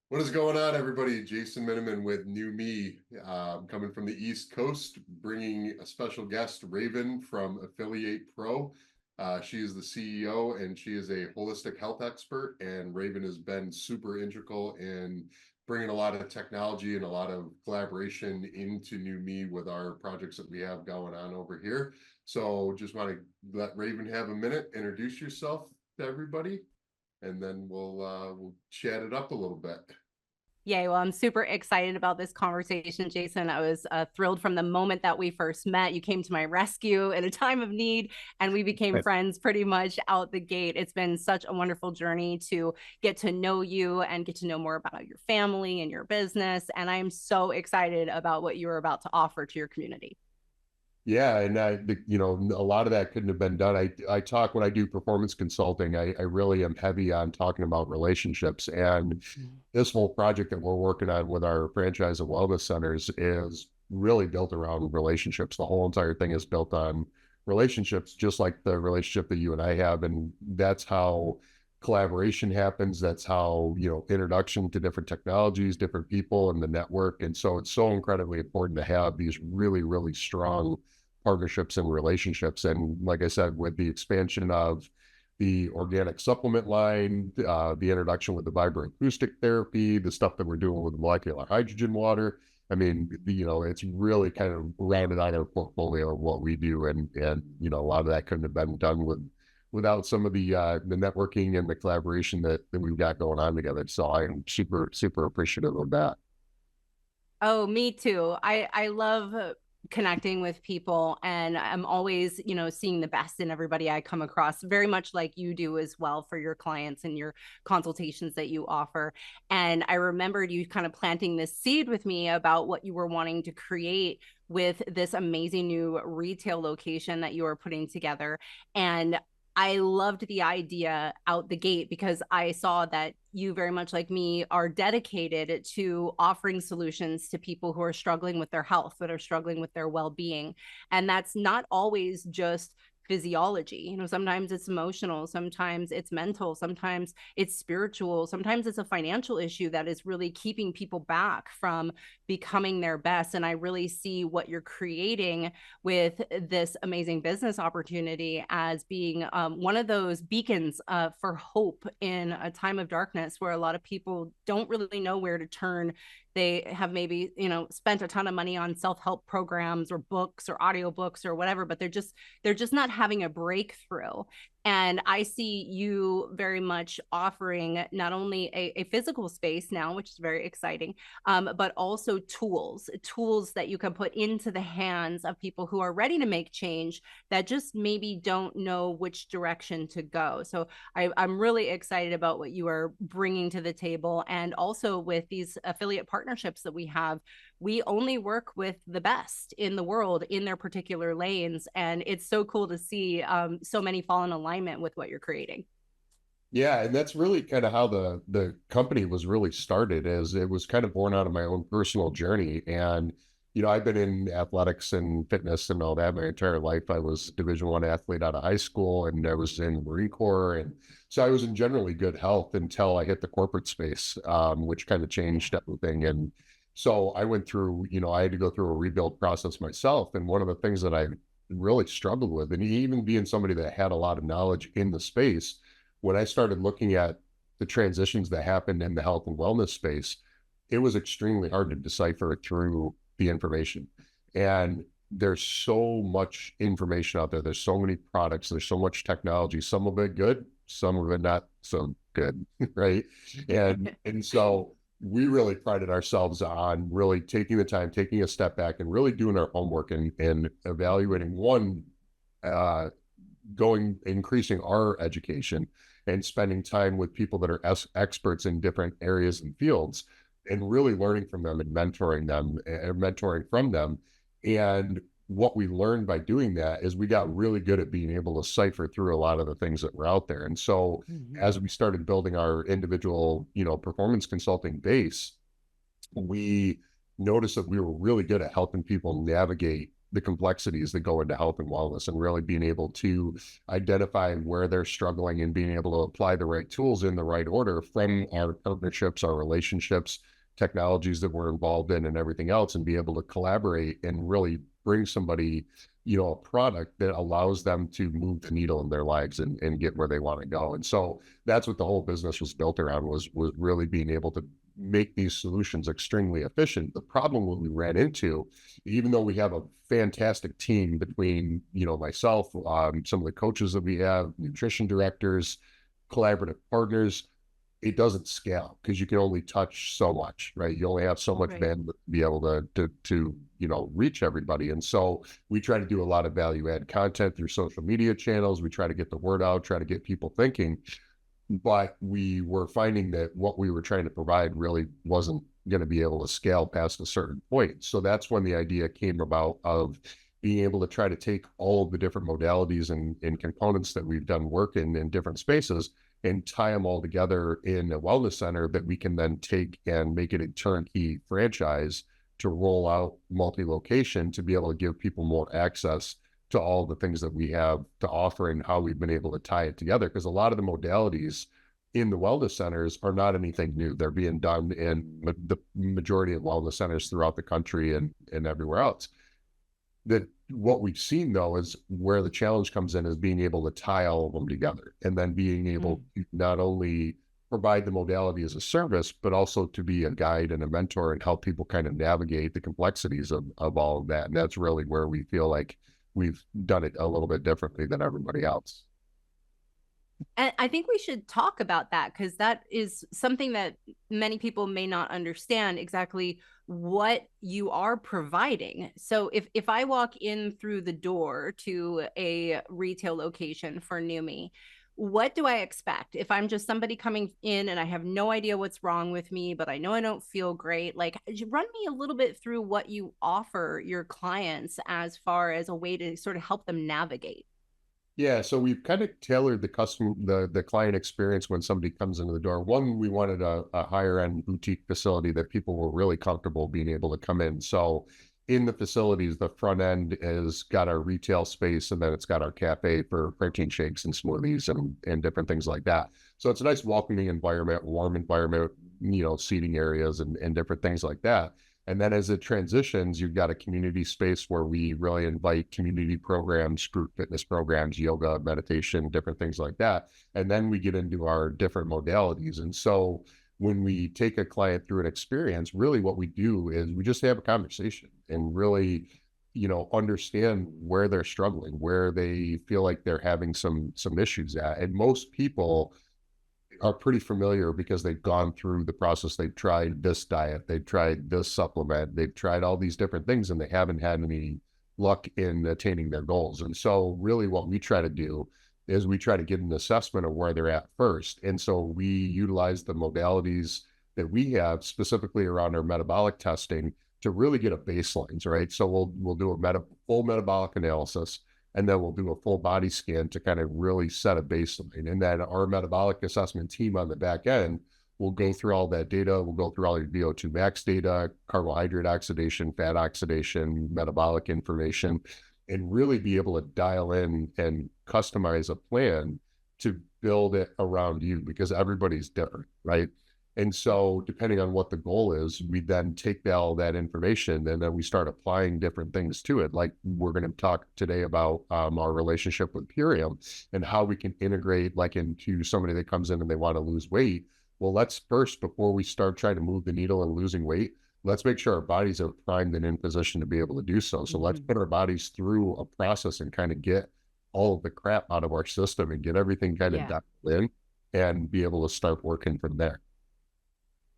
What is going on, everybody? Jason Minnamon with NuME, coming from the East Coast, bringing a special guest, Raven from Affili8.Pro. She is the CEO and she is a holistic health expert. And Raven has been super integral in bringing a lot of technology and a lot of collaboration into NuME with our projects that we have going on over here. So just want to let Raven have a minute, introduce yourself to everybody, and then we'll chat it up a little bit. Yay. Well, I'm super excited about this conversation, Jason. I was thrilled from the moment that we first met. You came to my rescue in a time of need, and we became friends pretty much out the gate. It's been such a wonderful journey to get to know you and get to know more about your family and your business. And I am so excited about what you're about to offer to your community. Yeah, and a lot of that couldn't have been done. I talk when I do performance consulting, I really am heavy on talking about relationships. And this whole project that we're working on with our franchise and wellness centers is really built around relationships. The whole entire thing is built on relationships, just like the relationship that you and I have. And that's how collaboration happens. That's how, introduction to different technologies, different people and the network. And so it's so incredibly important to have these really, really strong partnerships and relationships. And like I said, with the expansion of the organic supplement line, the introduction with the vibroacoustic therapy, the stuff that we're doing with molecular hydrogen water, I mean, it's really kind of rounded out our portfolio of what we do. And a lot of that couldn't have been done without some of the networking and the collaboration that we've got going on together. So I'm super, super appreciative of that. Oh, me too. I love connecting with people, and I'm always, seeing the best in everybody I come across, very much like you do as well for your clients and your consultations that you offer. And I remembered you kind of planting this seed with me about what you were wanting to create with this amazing new retail location that you are putting together. And I loved the idea out the gate because I saw that you, very much like me, are dedicated to offering solutions to people who are struggling with their health, that are struggling with their well-being. And that's not always just physiology. Sometimes it's emotional, sometimes it's mental, sometimes it's spiritual, sometimes it's a financial issue that is really keeping people back from becoming their best. And I really see what you're creating with this amazing business opportunity as being one of those beacons for hope in a time of darkness where a lot of people don't really know where to turn. They have maybe, spent a ton of money on self-help programs or books or audiobooks or whatever, but they're just not having a breakthrough. And I see you very much offering not only a physical space now, which is very exciting, but also tools that you can put into the hands of people who are ready to make change that just maybe don't know which direction to go. So I'm really excited about what you are bringing to the table. And also with these affiliate partnerships that we have, we only work with the best in the world in their particular lanes. And it's so cool to see so many fall in alignment with what you're creating. Yeah, and that's really kind of how the company was really started, as it was kind of born out of my own personal journey. And I've been in athletics and fitness and all that my entire life. I was Division I athlete out of high school, and I was in the Marine Corps, and so I was in generally good health until I hit the corporate space, which kind of changed everything. And so I went through, I had to go through a rebuild process myself. And one of the things that I really struggled with, and even being somebody that had a lot of knowledge in the space, when I started looking at the transitions that happened in the health and wellness space, it was extremely hard to decipher through the information. And there's so much information out there. There's so many products. There's so much technology, some of it good, some of it not so good, right? And so we really prided ourselves on really taking the time, taking a step back and really doing our homework and evaluating increasing our education and spending time with people that are experts in different areas and fields, and really learning from them and mentoring from them. And what we learned by doing that is we got really good at being able to cipher through a lot of the things that were out there. And so as we started building our individual, performance consulting base, we noticed that we were really good at helping people navigate the complexities that go into health and wellness, and really being able to identify where they're struggling and being able to apply the right tools in the right order from our partnerships, our relationships, technologies that we're involved in, and everything else, and be able to collaborate and really bring somebody, a product that allows them to move the needle in their lives and get where they want to go. And so that's what the whole business was built around, was really being able to make these solutions extremely efficient. The problem what we ran into, even though we have a fantastic team between, myself, some of the coaches that we have, nutrition directors, collaborative partners, it doesn't scale because you can only touch so much, right? You only have so much bandwidth to be able to reach everybody. And so we try to do a lot of value add content through social media channels. We try to get the word out, try to get people thinking, but we were finding that what we were trying to provide really wasn't going to be able to scale past a certain point. So that's when the idea came about of being able to try to take all of the different modalities and components that we've done work in different spaces and tie them all together in a wellness center that we can then take and make it a turnkey franchise to roll out multi-location, to be able to give people more access to all the things that we have to offer and how we've been able to tie it together. Because a lot of the modalities in the wellness centers are not anything new. They're being done in the majority of wellness centers throughout the country and everywhere else. That what we've seen though is where the challenge comes in is being able to tie all of them together, and then being able to not only provide the modality as a service, but also to be a guide and a mentor and help people kind of navigate the complexities of all of that. And that's really where we feel like we've done it a little bit differently than everybody else. And I think we should talk about that, because that is something that many people may not understand exactly what you are providing. So if I walk in through the door to a retail location for NuME, what do I expect? If I'm just somebody coming in and I have no idea what's wrong with me, but I know I don't feel great, like, run me a little bit through what you offer your clients as far as a way to sort of help them navigate. Yeah, so we've kind of tailored the client experience when somebody comes into the door. One, we wanted a higher end boutique facility that people were really comfortable being able to come in. So in the facilities, the front end is got our retail space, and then it's got our cafe for protein shakes and smoothies and different things like that. So it's a nice welcoming environment, warm environment, seating areas and different things like that. And then as it transitions, you've got a community space where we really invite community programs, group fitness programs, yoga, meditation, different things like that. And then we get into our different modalities. And so when we take a client through an experience, really what we do is we just have a conversation and really, understand where they're struggling, where they feel like they're having some issues at. And most people are pretty familiar because they've gone through the process. They've tried this diet, they've tried this supplement, they've tried all these different things, and they haven't had any luck in attaining their goals. And so really what we try to do is we try to get an assessment of where they're at first. And so we utilize the modalities that we have specifically around our metabolic testing to really get a baseline, right? So we'll do a full metabolic analysis, and then we'll do a full body scan to kind of really set a baseline. And then our metabolic assessment team on the back end will go through all that data. We'll go through all your VO2 max data, carbohydrate oxidation, fat oxidation, metabolic information, and really be able to dial in and customize a plan to build it around you, because everybody's different, right? And so depending on what the goal is, we then take all that information and then we start applying different things to it. Like we're going to talk today about our relationship with Purium and how we can integrate like into somebody that comes in and they want to lose weight. Well, let's first, before we start trying to move the needle and losing weight, let's make sure our bodies are primed and in position to be able to do so. So let's put our bodies through a process and kind of get all of the crap out of our system and get everything kind of dialed in and be able to start working from there.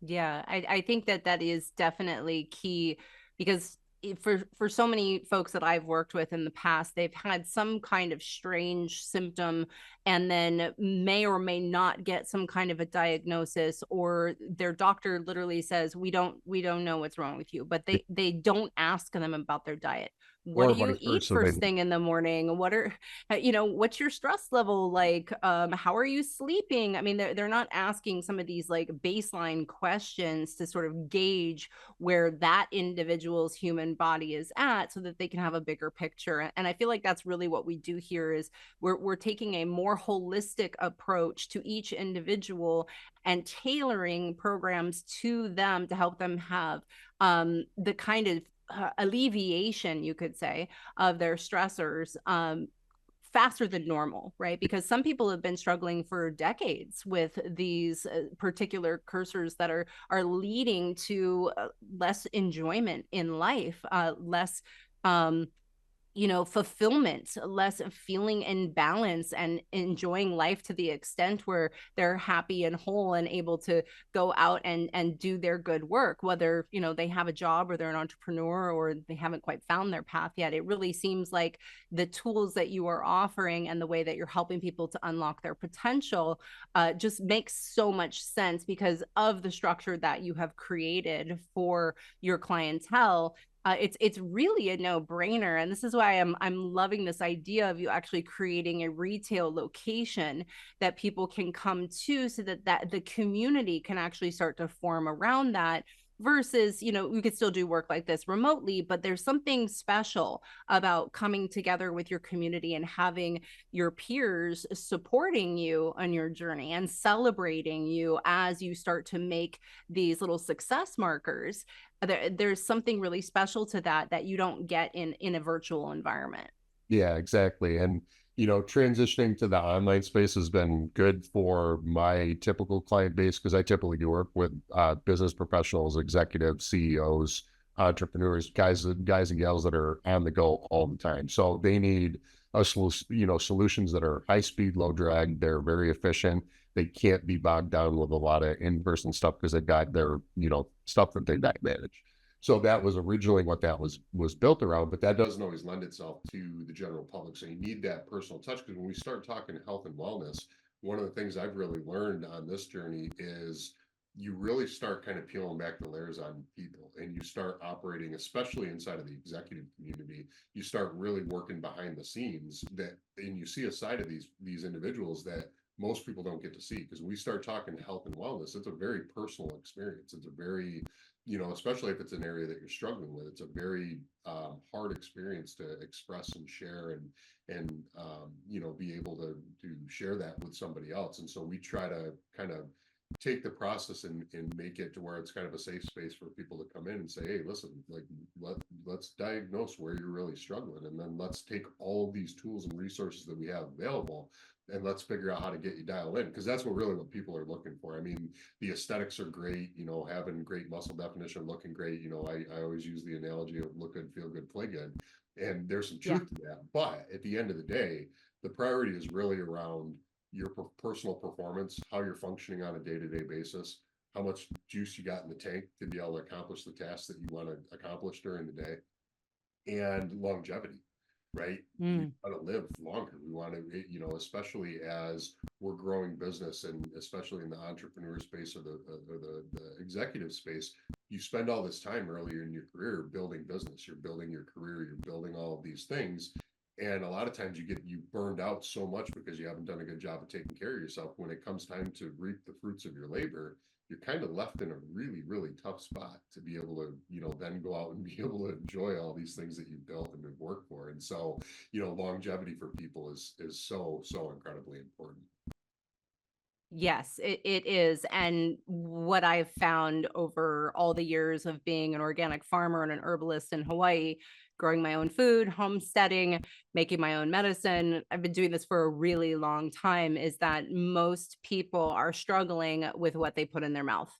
Yeah, I think that is definitely key, because for so many folks that I've worked with in the past, they've had some kind of strange symptom and then may or may not get some kind of a diagnosis, or their doctor literally says, we don't know what's wrong with you, but they don't ask them about their diet. what or do you vice eat versa. They, first thing in the morning? What are, what's your stress level like? How are you sleeping? I mean, they're not asking some of these like baseline questions to sort of gauge where that individual's human body is at so that they can have a bigger picture. And I feel like that's really what we do here is we're taking a more holistic approach to each individual and tailoring programs to them to help them have the kind of alleviation, you could say, of their stressors faster than normal, right? Because some people have been struggling for decades with these particular cursors that are leading to less enjoyment in life, less fulfillment, less of feeling in balance and enjoying life to the extent where they're happy and whole and able to go out and do their good work, whether, they have a job or they're an entrepreneur or they haven't quite found their path yet. It really seems like the tools that you are offering and the way that you're helping people to unlock their potential just makes so much sense because of the structure that you have created for your clientele. It's really a no-brainer, and this is why I'm loving this idea of you actually creating a retail location that people can come to, so that the community can actually start to form around that. Versus, we could still do work like this remotely, but there's something special about coming together with your community and having your peers supporting you on your journey and celebrating you as you start to make these little success markers. There's something really special to that you don't get in a virtual environment. yeah, exactly. And, transitioning to the online space has been good for my typical client base because I typically do work with business professionals, executives, CEOs, entrepreneurs, guys and gals that are on the go all the time. So they need solutions that are high speed, low drag. They're very efficient. They can't be bogged down with a lot of in-person stuff because they've got their, stuff that they manage. So that was originally what that was built around, but that doesn't always lend itself to the general public. So you need that personal touch because when we start talking health and wellness, one of the things I've really learned on this journey is you really start kind of peeling back the layers on people and you start operating, especially inside of the executive community, you start really working behind the scenes and you see a side of these individuals that most people don't get to see because we start talking health and wellness. It's a very personal experience. It's a very especially if it's an area that you're struggling with, it's a very hard experience to express and share and be able to share that with somebody else. And so we try to kind of take the process and make it to where it's kind of a safe space for people to come in and say, hey, listen, like let's diagnose where you're really struggling, and then let's take all of these tools and resources that we have available and let's figure out how to get you dialed in because that's what people are looking for. I mean, the aesthetics are great, having great muscle definition, looking great. I always use the analogy of look good, feel good, play good. And there's some Yeah. truth to that. But at the end of the day, the priority is really around your personal performance, how you're functioning on a day-to-day basis, how much juice you got in the tank to be able to accomplish the tasks that you want to accomplish during the day, and longevity, right? We want to live longer. We want to, especially as we're growing business and especially in the entrepreneur space or the executive space, you spend all this time earlier in your career building business, you're building your career, you're building all of these things. And a lot of times you burned out so much because you haven't done a good job of taking care of yourself. When it comes time to reap the fruits of your labor, you're kind of left in a really, really tough spot to be able to, then go out and be able to enjoy all these things that you've built and have worked for. And so, longevity for people is so incredibly important. Yes, it is. And what I've found over all the years of being an organic farmer and an herbalist in Hawaii, growing my own food, homesteading, making my own medicine, I've been doing this for a really long time, is that most people are struggling with what they put in their mouth.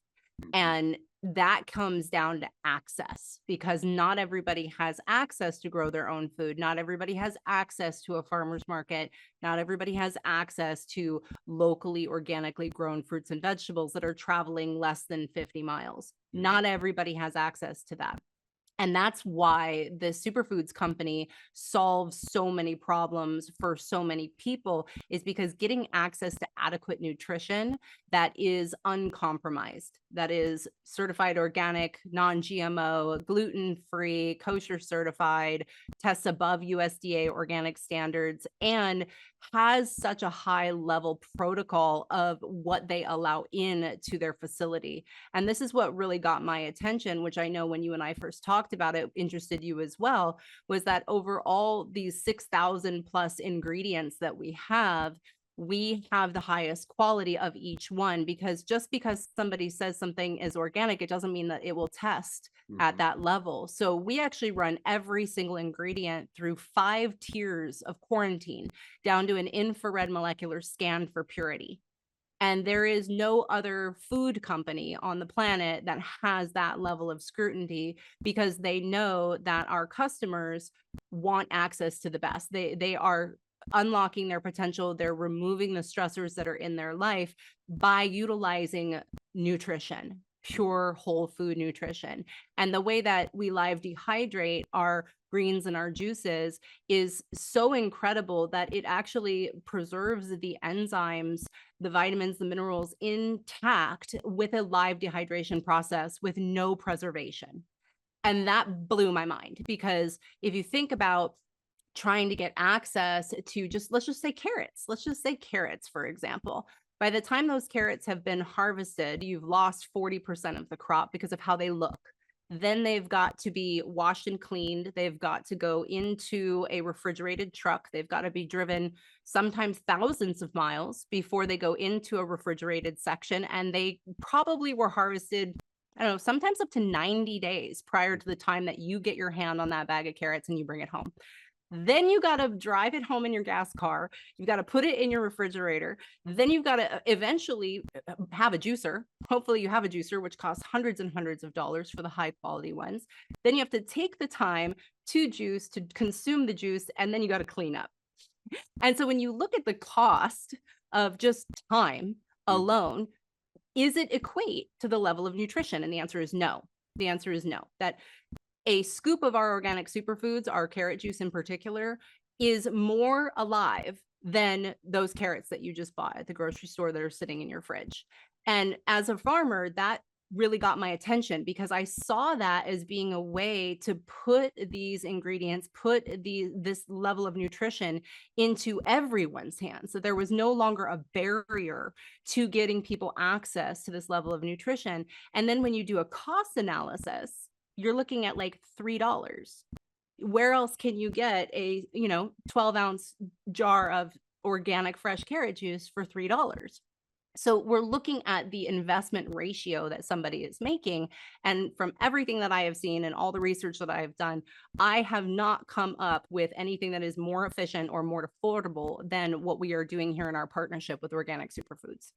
And that comes down to access because not everybody has access to grow their own food. Not everybody has access to a farmer's market. Not everybody has access to locally, organically grown fruits and vegetables that are traveling less than 50 miles. Not everybody has access to that. And that's why the Superfoods company solves so many problems for so many people, is because getting access to adequate nutrition that is uncompromised, that is certified organic, non-GMO, gluten-free, kosher certified, tests above USDA organic standards, and has such a high level protocol of what they allow in to their facility. And this is what really got my attention, which I know when you and I first talked about it, interested you as well, was that over all these 6,000 plus ingredients that we have the highest quality of each one, because just because somebody says something is organic, it doesn't mean that it will test at that level. So we actually run every single ingredient through 5 tiers of quarantine down to an infrared molecular scan for purity. And there is no other food company on the planet that has that level of scrutiny, because they know that our customers want access to the best. They are unlocking their potential. They're removing the stressors that are in their life by utilizing nutrition, pure whole food nutrition. And the way that we live dehydrate our greens and our juices is so incredible that it actually preserves the enzymes, the vitamins, the minerals intact with a live dehydration process with no preservation. And that blew my mind, because if you think about trying to get access to let's just say carrots, for example. By the time those carrots have been harvested, you've lost 40% of the crop because of how they look. Then they've got to be washed and cleaned. They've got to go into a refrigerated truck. They've got to be driven sometimes thousands of miles before they go into a refrigerated section. And they probably were harvested, I don't know, sometimes up to 90 days prior to the time that you get your hand on that bag of carrots and you bring it home. Then you got to drive it home in your gas car. You've got to put it in your refrigerator. Then you've got to eventually have a juicer. Hopefully you have a juicer, which costs hundreds and hundreds of dollars for the high quality ones. Then you have to take the time to juice, to consume the juice, and then you got to clean up. And so when you look at the cost of just time alone, is it equate to the level of nutrition? And the answer is no. The answer is no. That a scoop of our organic superfoods, our carrot juice in particular, is more alive than those carrots that you just bought at the grocery store that are sitting in your fridge. And as a farmer, that really got my attention, because I saw that as being a way to put these ingredients, put this level of nutrition into everyone's hands. So there was no longer a barrier to getting people access to this level of nutrition. And then when you do a cost analysis, you're looking at like $3. Where else can you get a 12-ounce jar of organic fresh carrot juice for $3? So we're looking at the investment ratio that somebody is making. And from everything that I have seen and all the research that I have done, I have not come up with anything that is more efficient or more affordable than what we are doing here in our partnership with Organic Superfoods.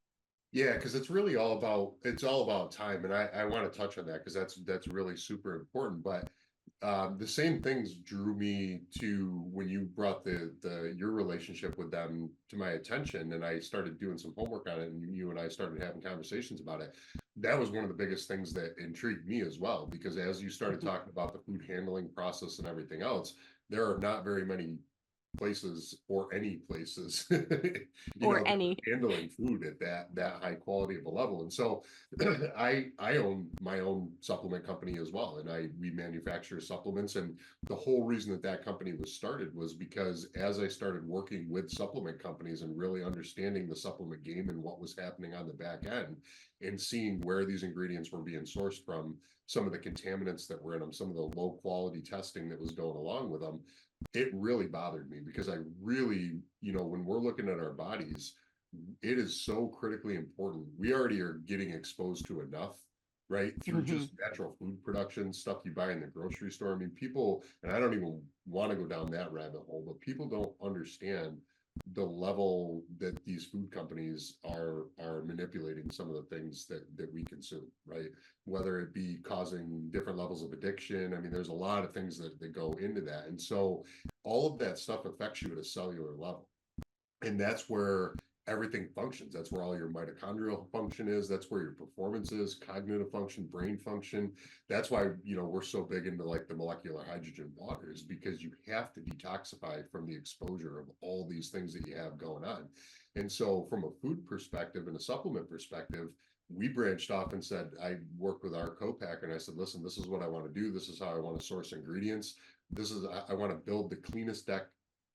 Yeah, because it's all about time, and I want to touch on that because that's really super important. But the same things drew me to when you brought your relationship with them to my attention, and I started doing some homework on it, and you and I started having conversations about it. That was one of the biggest things that intrigued me as well, because as you started talking about the food handling process and everything else, there are not very many places or any places handling food at that high quality of a level. And so I own my own supplement company as well, and we manufacture supplements. And the whole reason that company was started was because as I started working with supplement companies and really understanding the supplement game and what was happening on the back end, and seeing where these ingredients were being sourced from, some of the contaminants that were in them, some of the low quality testing that was going along with them, it really bothered me, because I really, when we're looking at our bodies, it is so critically important. We already are getting exposed to enough, right? Through just natural food production, stuff you buy in the grocery store. I mean, people, and I don't even want to go down that rabbit hole, but people don't understand the level that these food companies are manipulating some of the things that we consume, right? Whether it be causing different levels of addiction. I mean, there's a lot of things that go into that. And so all of that stuff affects you at a cellular level. And that's where everything functions. That's where all your mitochondrial function is. That's where your performance is, cognitive function, brain function. That's why, we're so big into like the molecular hydrogen waters, because you have to detoxify from the exposure of all these things that you have going on. And so from a food perspective and a supplement perspective, we branched off and said, I worked with our co-packer and I said, listen, this is what I want to do. This is how I want to source ingredients. I want to build the cleanest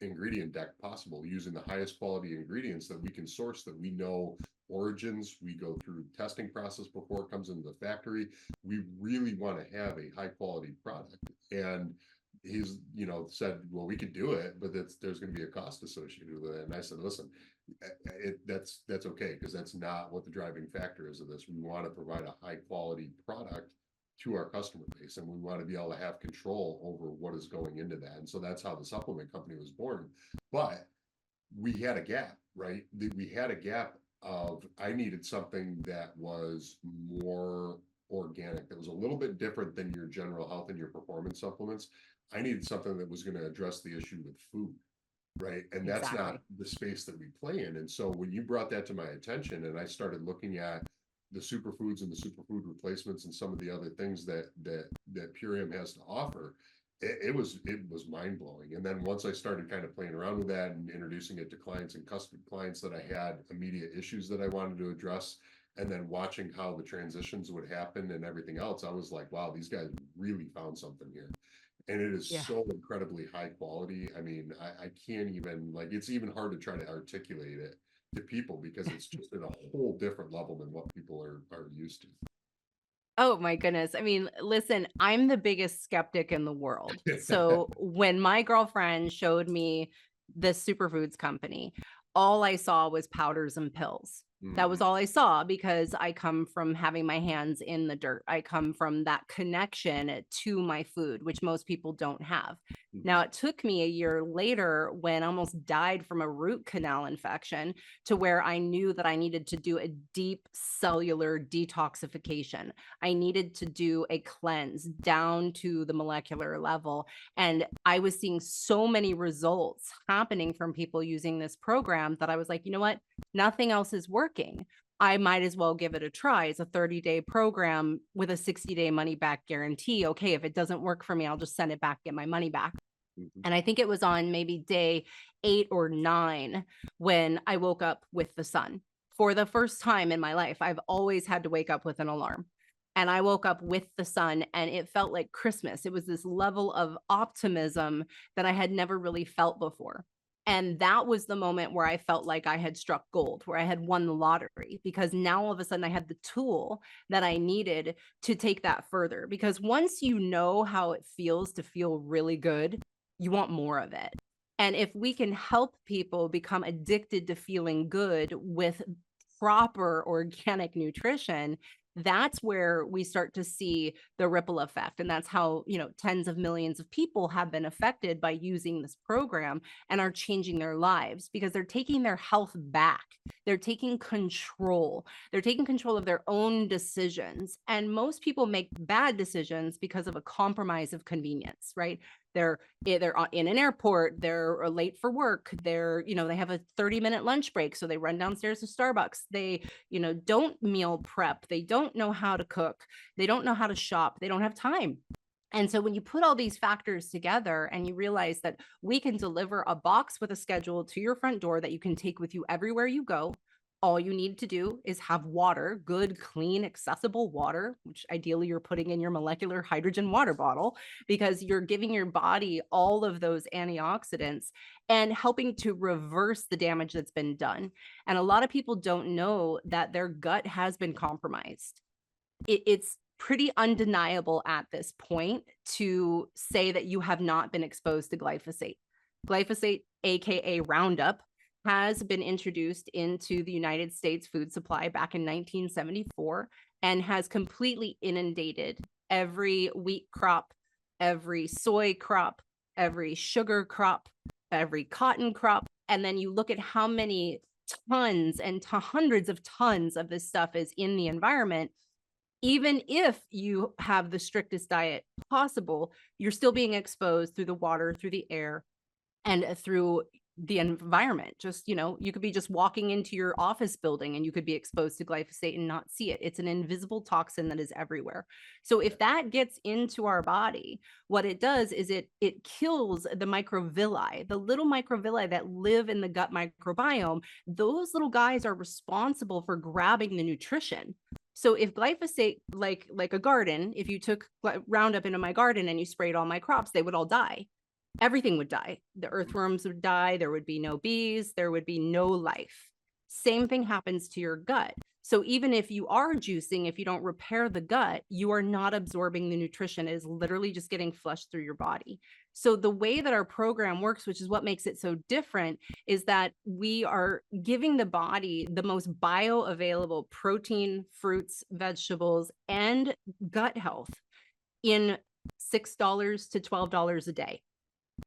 ingredient deck possible using the highest quality ingredients that we can source, that we know origins. We go through testing process before it comes into the factory. We really want to have a high quality product. And he's, said, well, we could do it, but there's going to be a cost associated with it. And I said, listen, that's okay, because that's not what the driving factor is of this. We want to provide a high quality product to our customer base, and we want to be able to have control over what is going into that. And so that's how the supplement company was born. But we had a gap, right? We had a gap of, I needed something that was more organic, that was a little bit different than your general health and your performance supplements. I needed something that was going to address the issue with food, right? And that's not the space that we play in. And so when you brought that to my attention and I started looking at the superfoods and the superfood replacements and some of the other things that Purium has to offer, it was mind blowing. And then once I started kind of playing around with that and introducing it to clients and custom clients that I had immediate issues that I wanted to address, and then watching how the transitions would happen and everything else, I was like, wow, these guys really found something here. And it is so incredibly high quality. I mean, I can't even, like, it's even hard to try to articulate it to people because it's just at a whole different level than what people are used to. Oh my goodness. I mean, listen, I'm the biggest skeptic in the world. So when my girlfriend showed me the Superfoods company, all I saw was powders and pills. That was all I saw, because I come from having my hands in the dirt. I come from that connection to my food, which most people don't have. Now, it took me a year later, when I almost died from a root canal infection, to where I knew that I needed to do a deep cellular detoxification. I needed to do a cleanse down to the molecular level. And I was seeing so many results happening from people using this program that I was like, you know what? Nothing else is working. I might as well give it a try. It's a 30-day program with a 60-day money back guarantee. Okay, if it doesn't work for me, I'll just send it back, get my money back. And I think it was on maybe day 8 or 9 when I woke up with the sun. For the first time in my life, I've always had to wake up with an alarm. And I woke up with the sun, and it felt like Christmas. It was this level of optimism that I had never really felt before. And that was the moment where I felt like I had struck gold, where I had won the lottery, because now all of a sudden I had the tool that I needed to take that further. Because once you know how it feels to feel really good, you want more of it. And if we can help people become addicted to feeling good with proper organic nutrition, that's where we start to see the ripple effect. And that's how, tens of millions of people have been affected by using this program and are changing their lives, because they're taking their health back. They're taking control. They're taking control of their own decisions. And most people make bad decisions because of a compromise of convenience, right? They're in an airport, they're late for work, they have a 30-minute lunch break, so they run downstairs to Starbucks. They, don't meal prep. They don't know how to cook. They don't know how to shop. They don't have time. And so when you put all these factors together and you realize that we can deliver a box with a schedule to your front door that you can take with you everywhere you go, all you need to do is have water, good, clean, accessible water, which ideally you're putting in your molecular hydrogen water bottle, because you're giving your body all of those antioxidants and helping to reverse the damage that's been done. And a lot of people don't know that their gut has been compromised. It's pretty undeniable at this point to say that you have not been exposed to glyphosate. Glyphosate, aka Roundup, has been introduced into the United States food supply back in 1974 and has completely inundated every wheat crop, every soy crop, every sugar crop, every cotton crop. And then you look at how many tons and hundreds of tons of this stuff is in the environment. Even if you have the strictest diet possible, you're still being exposed through the water, through the air, and through the environment. Just, you could be just walking into your office building and you could be exposed to glyphosate and not see it. It's an invisible toxin that is everywhere. So if that gets into our body, what it does is it kills the microvilli, the little microvilli that live in the gut microbiome. Those little guys are responsible for grabbing the nutrition. So if glyphosate, like a garden, if you took Roundup into my garden and you sprayed all my crops, they would all die. Everything would die. The earthworms would die. There would be no bees. There would be no life. Same thing happens to your gut. So even if you are juicing, if you don't repair the gut, you are not absorbing the nutrition. It is literally just getting flushed through your body. So the way that our program works, which is what makes it so different, is that we are giving the body the most bioavailable protein, fruits, vegetables, and gut health in $6 to $12 a day.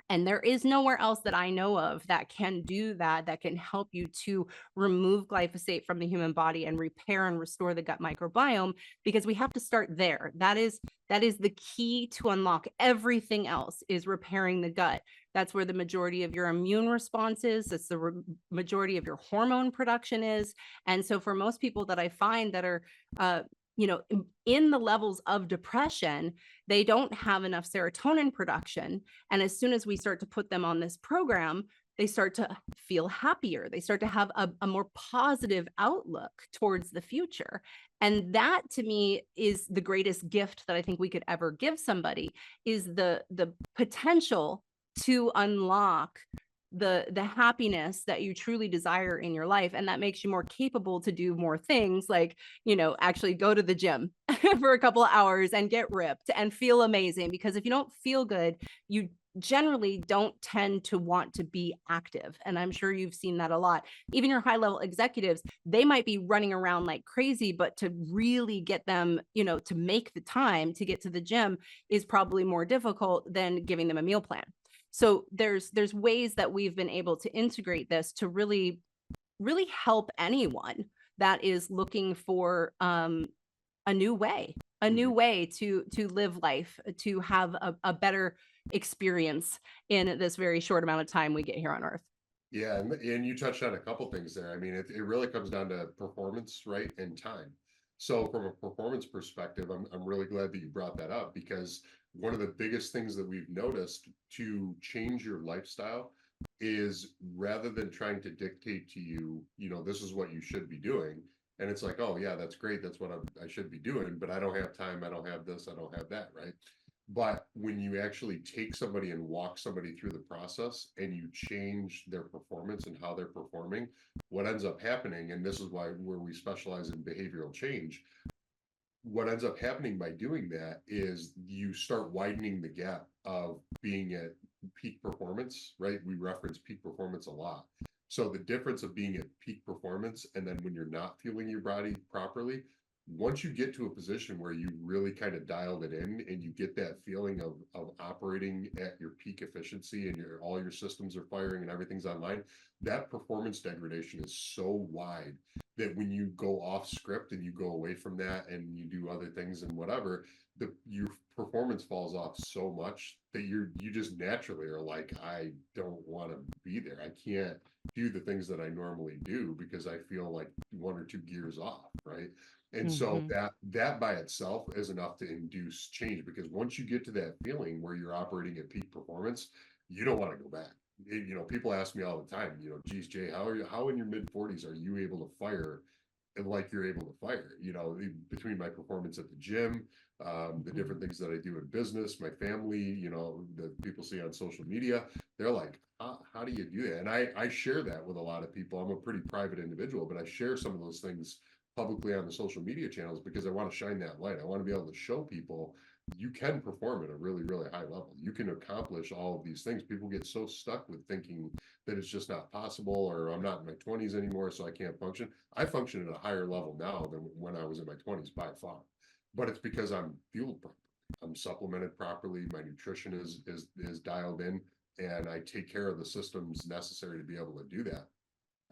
And there is nowhere else that I know of that can do that, that can help you to remove glyphosate from the human body and repair and restore the gut microbiome, because we have to start there. That is the key to unlock everything else, is repairing the gut. That's where the majority of your immune response is. That's the majority of your hormone production is. And so for most people that I find that are, in the levels of depression, they don't have enough serotonin production. And as soon as we start to put them on this program, they start to feel happier. They start to have a more positive outlook towards the future. And that, to me, is the greatest gift that I think we could ever give somebody, is the potential to unlock the happiness that you truly desire in your life. And that makes you more capable to do more things, like, actually go to the gym for a couple of hours and get ripped and feel amazing. Because if you don't feel good, you generally don't tend to want to be active. And I'm sure you've seen that a lot. Even your high level executives, they might be running around like crazy, but to really get them, to make the time to get to the gym is probably more difficult than giving them a meal plan. So there's ways that we've been able to integrate this to really, really help anyone that is looking for a new way to live life, to have a better experience in this very short amount of time we get here on Earth. Yeah, and you touched on a couple things there. I mean, it really comes down to performance, right, and time. So from a performance perspective, I'm really glad that you brought that up, because one of the biggest things that we've noticed to change your lifestyle is, rather than trying to dictate to you, this is what you should be doing. And it's like, oh yeah, that's great. That's what I should be doing, but I don't have time. I don't have this. I don't have that, right? But when you actually take somebody and walk somebody through the process and you change their performance and how they're performing, what ends up happening, and this is where we specialize in behavioral change, what ends up happening by doing that is you start widening the gap of being at peak performance, right? We reference peak performance a lot. So the difference of being at peak performance and then when you're not fueling your body properly, once you get to a position where you really kind of dialed it in and you get that feeling of operating at your peak efficiency and all your systems are firing and everything's online, that performance degradation is so wide that when you go off script and you go away from that and you do other things and whatever, your performance falls off so much that you just naturally are like, I don't want to be there. I can't do the things that I normally do because I feel like one or two gears off, right? And so that by itself is enough to induce change, because once you get to that feeling where you're operating at peak performance, you don't want to go back. People ask me all the time, geez, Jay, how in your mid 40s are you able to fire like you're able to fire? Between my performance at the gym, the different things that I do in business, my family, that people see on social media, they're like, how do you do that? And I share that with a lot of people. I'm a pretty private individual, but I share some of those things publicly on the social media channels because I want to shine that light. I want to be able to show people you can perform at a really, really high level. You can accomplish all of these things. People get so stuck with thinking that it's just not possible, or I'm not in my 20s anymore, so I can't function. I function at a higher level now than when I was in my 20s by far. But it's because I'm fueled properly. I'm supplemented properly. My nutrition is dialed in, and I take care of the systems necessary to be able to do that.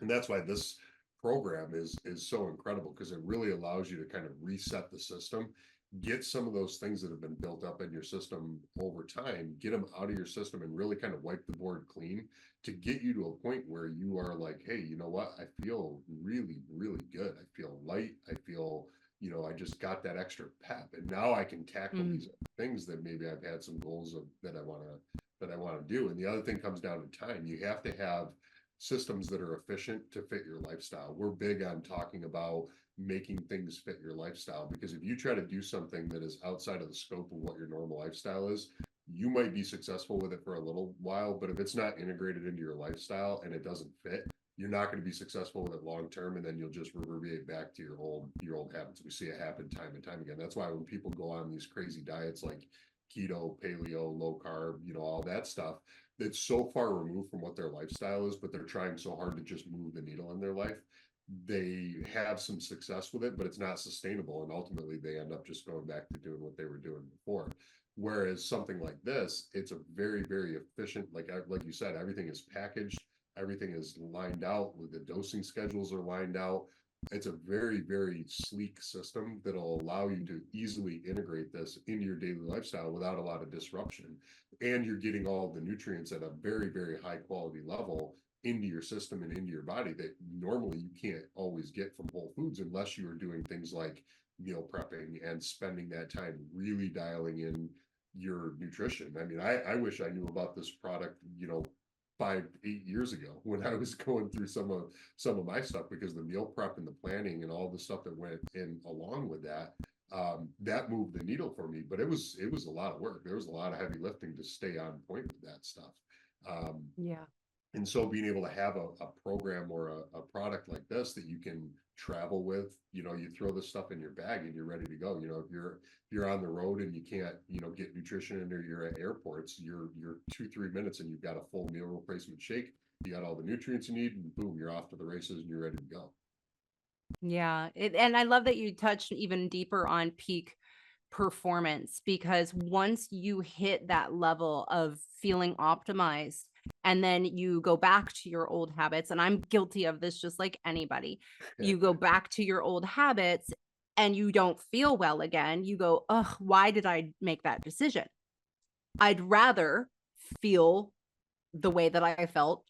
And that's why this program is so incredible, because it really allows you to kind of reset the system, get some of those things that have been built up in your system over time, get them out of your system and really kind of wipe the board clean to get you to a point where you are like, hey, you know what? I feel really, really good. I feel light. I feel, I just got that extra pep, and now I can tackle these things that maybe I've had some goals of that I want to do. And the other thing comes down to time. You have to have systems that are efficient to fit your lifestyle. We're big on talking about making things fit your lifestyle. Because if you try to do something that is outside of the scope of what your normal lifestyle is, you might be successful with it for a little while, but if it's not integrated into your lifestyle and it doesn't fit, you're not going to be successful with it long term, and then you'll just reverberate back to your old habits. We see it happen time and time again. That's why when people go on these crazy diets like keto, paleo, low carb, all that stuff, that's so far removed from what their lifestyle is, but they're trying so hard to just move the needle in their life. They have some success with it, but it's not sustainable, and ultimately they end up just going back to doing what they were doing before. Whereas something like this, it's a very, very efficient, like you said, everything is packaged, everything is lined out, with the dosing schedules are lined out. It's a very, very sleek system that'll allow you to easily integrate this into your daily lifestyle without a lot of disruption. And you're getting all the nutrients at a very, very high quality level into your system and into your body that normally you can't always get from whole foods, unless you are doing things like meal prepping and spending that time really dialing in your nutrition. I mean, I wish I knew about this product, 5-8 years ago, when I was going through some of my stuff, because the meal prep and the planning and all the stuff that went in along with that, that moved the needle for me. But it was a lot of work. There was a lot of heavy lifting to stay on point with that stuff. Yeah. And so being able to have a program or a product like this that you can travel with, you throw this stuff in your bag and you're ready to go. If you're on the road and you can't, get nutrition in, or you're at airports, you're 2-3 minutes and you've got a full meal replacement shake. You got all the nutrients you need, and boom, you're off to the races and you're ready to go. Yeah. And I love that you touched even deeper on peak performance, because once you hit that level of feeling optimized, and then you go back to your old habits, and I'm guilty of this just like anybody, you go back to your old habits and you don't feel well again, you go, oh, why did I make that decision? I'd rather feel the way that I felt,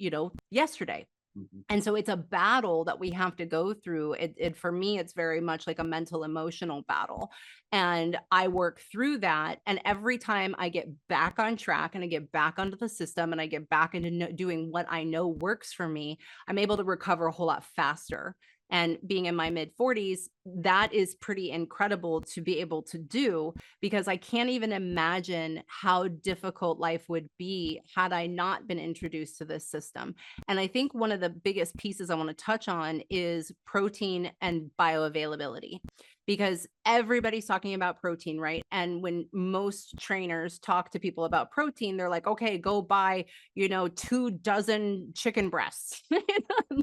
yesterday. Mhm. And so it's a battle that we have to go through. It for me, it's very much like a mental, emotional battle. And I work through that. And every time I get back on track and I get back onto the system and I get back into doing what I know works for me, I'm able to recover a whole lot faster. And being in my mid 40s, that is pretty incredible to be able to do, because I can't even imagine how difficult life would be had I not been introduced to this system. And I think one of the biggest pieces I want to touch on is protein and bioavailability, because everybody's talking about protein, right? And when most trainers talk to people about protein, they're like, okay, go buy, 2 dozen chicken breasts.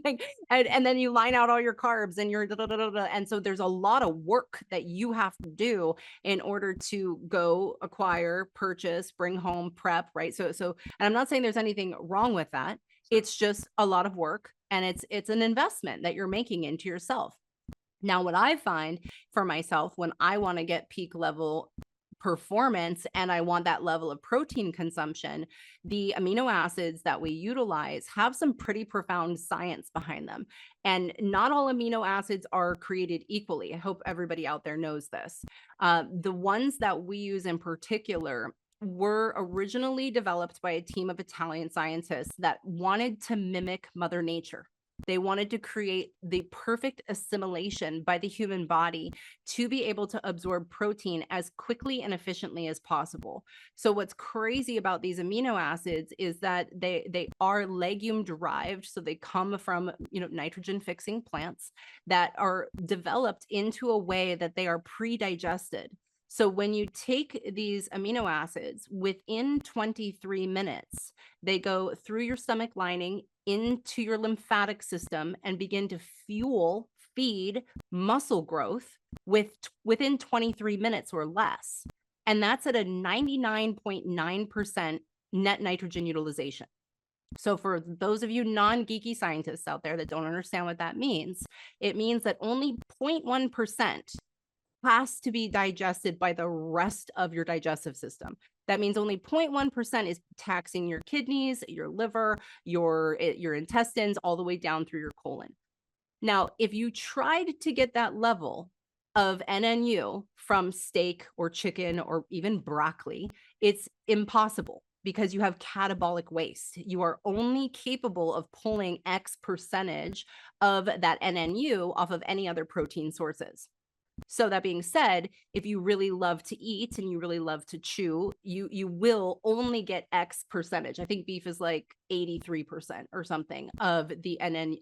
Like, and then you line out all your carbs and your da, da, da, da, da. And so there's a lot of work that you have to do in order to go acquire, purchase, bring home, prep, right? So, and I'm not saying there's anything wrong with that. It's just a lot of work, and it's an investment that you're making into yourself. Now, what I find for myself, when I want to get peak level performance and I want that level of protein consumption, the amino acids that we utilize have some pretty profound science behind them. And not all amino acids are created equally. I hope everybody out there knows this. The ones that we use in particular were originally developed by a team of Italian scientists that wanted to mimic Mother Nature. They wanted to create the perfect assimilation by the human body to be able to absorb protein as quickly and efficiently as possible. So what's crazy about these amino acids is that they are legume derived. So they come from, nitrogen fixing plants that are developed into a way that they are pre-digested. So when you take these amino acids, within 23 minutes, they go through your stomach lining into your lymphatic system and begin to feed muscle growth within 23 minutes or less. And that's at a 99.9% net nitrogen utilization. So for those of you non-geeky scientists out there that don't understand what that means, it means that only 0.1% has to be digested by the rest of your digestive system. That means only 0.1% is taxing your kidneys, your liver, your intestines, all the way down through your colon. Now, if you tried to get that level of NNU from steak or chicken or even broccoli, it's impossible. because you have catabolic waste. You are only capable of pulling X percentage of that NNU off of any other protein sources. So that being said, if you really love to eat and you really love to chew, you will only get X percentage. I think beef is like 83% or something of the only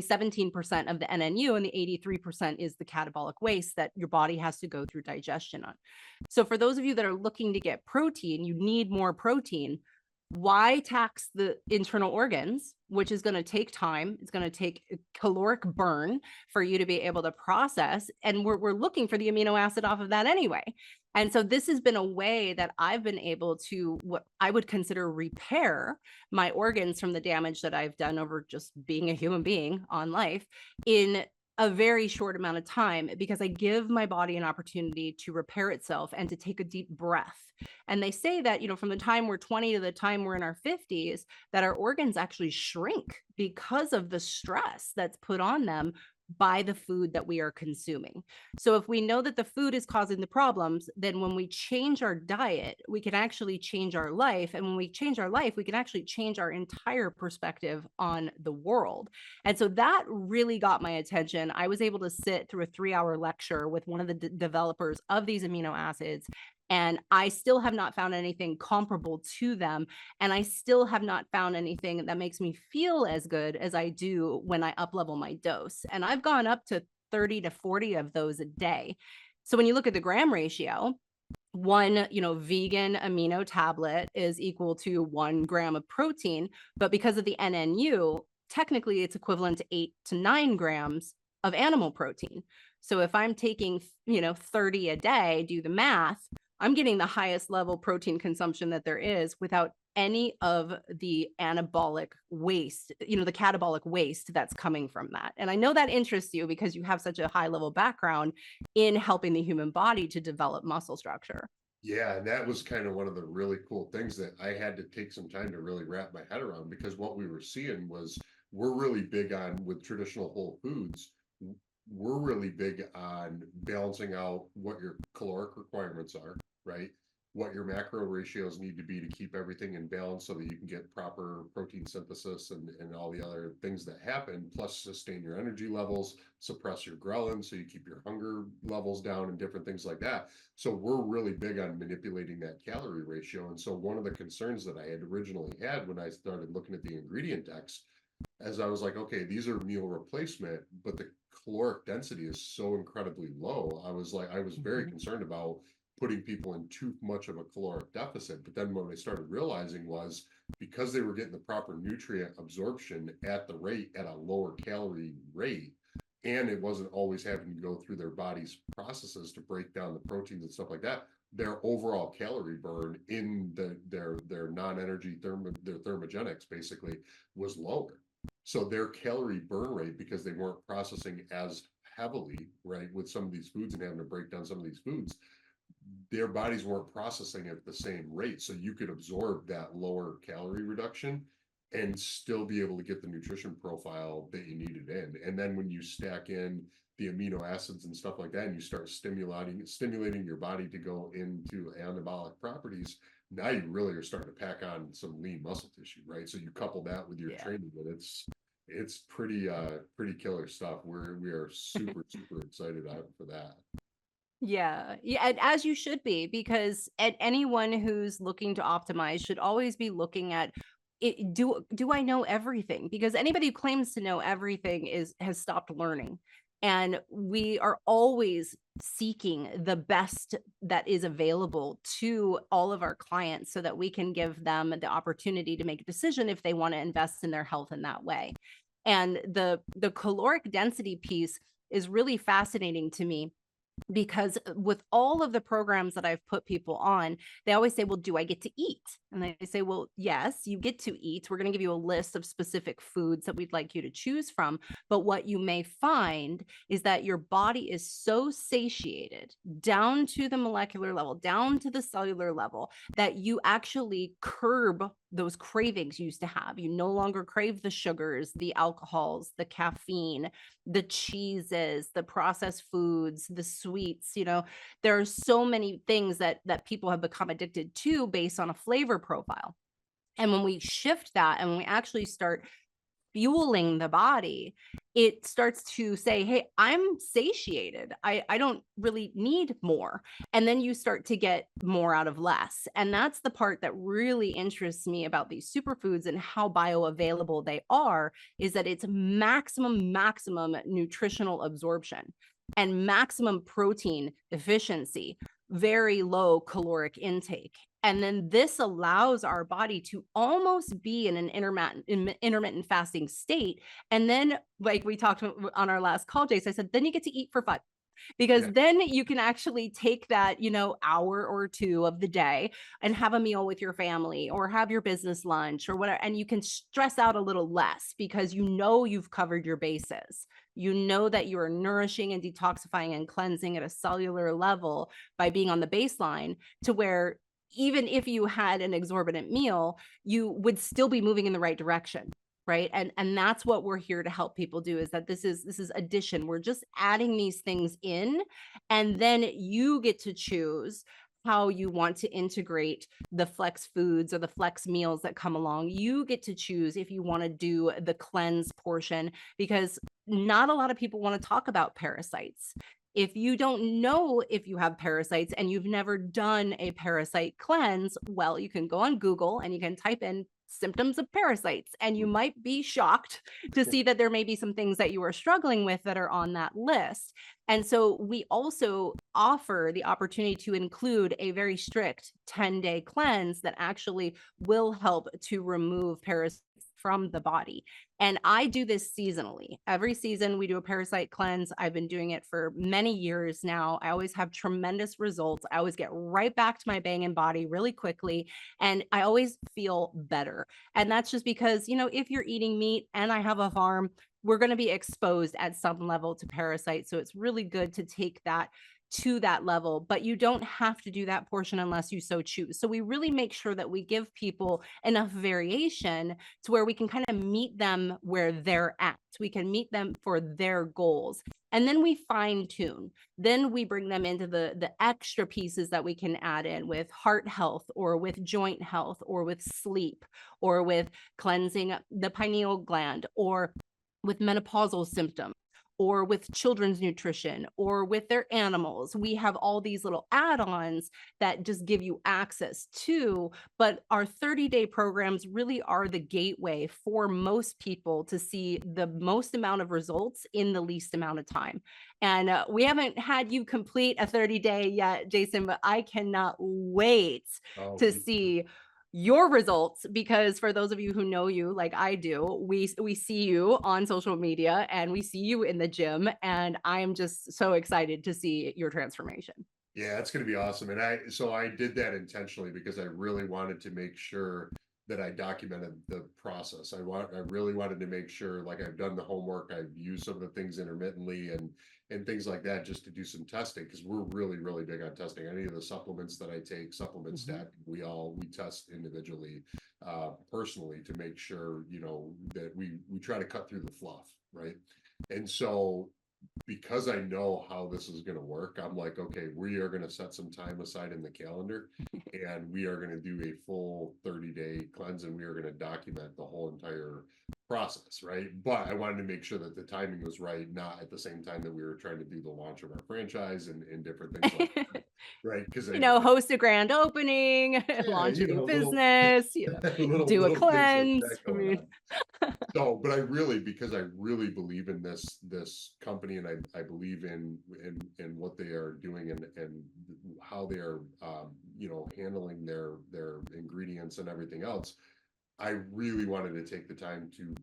17% of the NNU, and the 83% is the catabolic waste that your body has to go through digestion on. So for those of you that are looking to get protein, you need more protein. Why tax the internal organs, which is going to take time? It's going to take a caloric burn for you to be able to process. And we're looking for the amino acid off of that anyway. And so this has been a way that I've been able to, what I would consider, repair my organs from the damage that I've done over just being a human being on life in a very short amount of time, because I give my body an opportunity to repair itself and to take a deep breath. And they say that, from the time we're 20 to the time we're in our 50s, that our organs actually shrink because of the stress that's put on them by the food that we are consuming. So if we know that the food is causing the problems, then when we change our diet, we can actually change our life. And when we change our life, we can actually change our entire perspective on the world. And so that really got my attention. I was able to sit through a 3-hour lecture with one of the developers of these amino acids, and I still have not found anything comparable to them. And I still have not found anything that makes me feel as good as I do when I up-level my dose. And I've gone up to 30 to 40 of those a day. So when you look at the gram ratio, one, vegan amino tablet is equal to 1 gram of protein, but because of the NNU, technically it's equivalent to 8 to 9 grams of animal protein. So if I'm taking, 30 a day, do the math, I'm getting the highest level protein consumption that there is without any of the anabolic waste, the catabolic waste that's coming from that. And I know that interests you because you have such a high level background in helping the human body to develop muscle structure. Yeah, and that was kind of one of the really cool things that I had to take some time to really wrap my head around, because what we were seeing was, we're really big on, with traditional whole foods, we're really big on balancing out what your caloric requirements are, right? What your macro ratios need to be to keep everything in balance so that you can get proper protein synthesis and all the other things that happen, plus sustain your energy levels, suppress your ghrelin so you keep your hunger levels down, and different things like that. So we're really big on manipulating that calorie ratio. And so one of the concerns that I had originally had when I started looking at the ingredient decks, as I was like, okay, these are meal replacement, but the caloric density is so incredibly low. I was very concerned about putting people in too much of a caloric deficit. But then what I started realizing was, because they were getting the proper nutrient absorption at a lower calorie rate, and it wasn't always having to go through their body's processes to break down the proteins and stuff like that, their overall calorie burn in their non-energy their thermogenics basically was lower. So their calorie burn rate, because they weren't processing as heavily, right, with some of these foods and having to break down some of these foods, their bodies weren't processing at the same rate. So you could absorb that lower calorie reduction and still be able to get the nutrition profile that you needed in. And then when you stack in the amino acids and stuff like that, and you start stimulating your body to go into anabolic properties, now you really are starting to pack on some lean muscle tissue, right? So you couple that with your training, and it's pretty killer stuff. We are super super excited for that. Yeah. Yeah. And as you should be, because anyone who's looking to optimize should always be looking at it. Do I know everything? Because anybody who claims to know everything has stopped learning. And we are always seeking the best that is available to all of our clients so that we can give them the opportunity to make a decision if they want to invest in their health in that way. And the caloric density piece is really fascinating to me, because with all of the programs that I've put people on, they always say, well, do I get to eat? And they say, well, yes, you get to eat. We're going to give you a list of specific foods that we'd like you to choose from. But what you may find is that your body is so satiated down to the molecular level, down to the cellular level, that you actually curb those cravings you used to have. You no longer crave the sugars, the alcohols, the caffeine, the cheeses, the processed foods, the sweets. There are so many things that people have become addicted to based on a flavor profile. And when we shift that and when we actually start fueling the body, it starts to say, hey, I'm satiated. I don't really need more. And then you start to get more out of less. And that's the part that really interests me about these superfoods and how bioavailable they are, is that it's maximum nutritional absorption and maximum protein efficiency, very low caloric intake. And then this allows our body to almost be in an intermittent fasting state. And then, like we talked on our last call, Jace, I said, then you get to eat for fun, because then you can actually take that, hour or two of the day and have a meal with your family or have your business lunch or whatever. And you can stress out a little less because you've covered your bases. You know that you are nourishing and detoxifying and cleansing at a cellular level by being on the baseline, to where even if you had an exorbitant meal, you would still be moving in the right direction. Right. And that's what we're here to help people do, is that this is addition. We're just adding these things in, and then you get to choose how you want to integrate the flex foods or the flex meals that come along. You get to choose if you want to do the cleanse portion, because not a lot of people want to talk about parasites. If you don't know if you have parasites and you've never done a parasite cleanse, well, you can go on Google and you can type in symptoms of parasites, and you might be shocked to see that there may be some things that you are struggling with that are on that list. And so we also offer the opportunity to include a very strict 10-day cleanse that actually will help to remove parasites from the body. And I do this seasonally. Every season we do a parasite cleanse. I've been doing it for many years now. I always have tremendous results. I always get right back to my banging body really quickly, and I always feel better. And that's just because, if you're eating meat, and I have a farm, we're going to be exposed at some level to parasites. So it's really good to take that to that level, but you don't have to do that portion unless you so choose. So we really make sure that we give people enough variation to where we can kind of meet them where they're at. We can meet them for their goals. And then we fine tune. Then we bring them into the extra pieces that we can add in with heart health, or with joint health, or with sleep, or with cleansing the pineal gland, or with menopausal symptoms, or with children's nutrition, or with their animals. We have all these little add-ons that just give you access to, but our 30-day programs really are the gateway for most people to see the most amount of results in the least amount of time. And we haven't had you complete a 30-day yet, Jason, but I cannot wait to see your results, because for those of you who know you like I do, we see you on social media and we see you in the gym, and I'm just so excited to see your transformation. Yeah, it's going to be awesome. And I did that intentionally because I really wanted to make sure that I documented the process. I really wanted to make sure, like, I've done the homework, I've used some of the things intermittently and things like that, just to do some testing, because we're really, really big on testing. Any of the supplements that I take, supplement stack, we test individually, personally, to make sure, that we try to cut through the fluff, right? And so, because I know how this is going to work, I'm like, okay, we are going to set some time aside in the calendar and we are going to do a full 30-day cleanse, and we are going to document the whole entire process, right? But I wanted to make sure that the timing was right, not at the same time that we were trying to do the launch of our franchise and different things like that, right? Because host a grand opening, launch a new business, do a cleanse. So, but because I really believe in this company, and I believe in what they are doing and how they are handling their ingredients and everything else, I really wanted to take the time to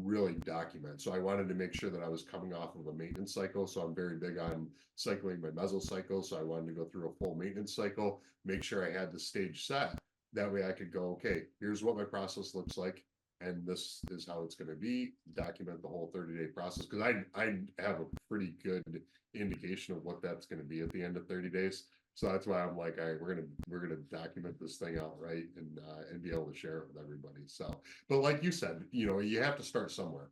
really document. So I wanted to make sure that I was coming off of a maintenance cycle. So I'm very big on cycling my mesocycle. So I wanted to go through a full maintenance cycle, make sure I had the stage set. That way I could go, okay, here's what my process looks like, and this is how it's going to be. Document the whole 30-day process, because I have a pretty good indication of what that's going to be at the end of 30 days. So that's why I'm like, all right, we're gonna document this thing out right, and be able to share it with everybody. So, but like you said, you have to start somewhere.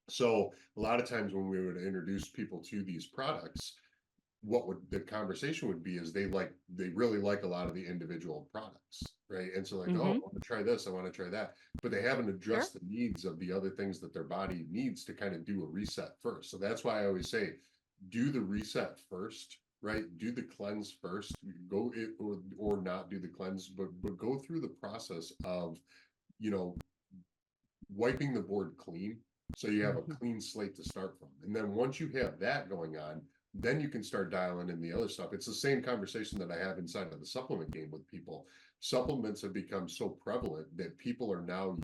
So a lot of times when we would introduce people to these products, what would the conversation would be is they really like a lot of the individual products, right? And so like, oh, I Mm-hmm. want to try this, I want to try that, but they haven't Sure. addressed the needs of the other things that their body needs to kind of do a reset first. So that's why I always say, do the reset first, right? Do the cleanse first. Go it or not do the cleanse, but go through the process of, you know, wiping the board clean, so you have a Mm-hmm. clean slate to start from. And then once you have that going on, then you can start dialing in the other stuff. It's the same conversation that I have inside of the supplement game with people. Supplements have become so prevalent that people are now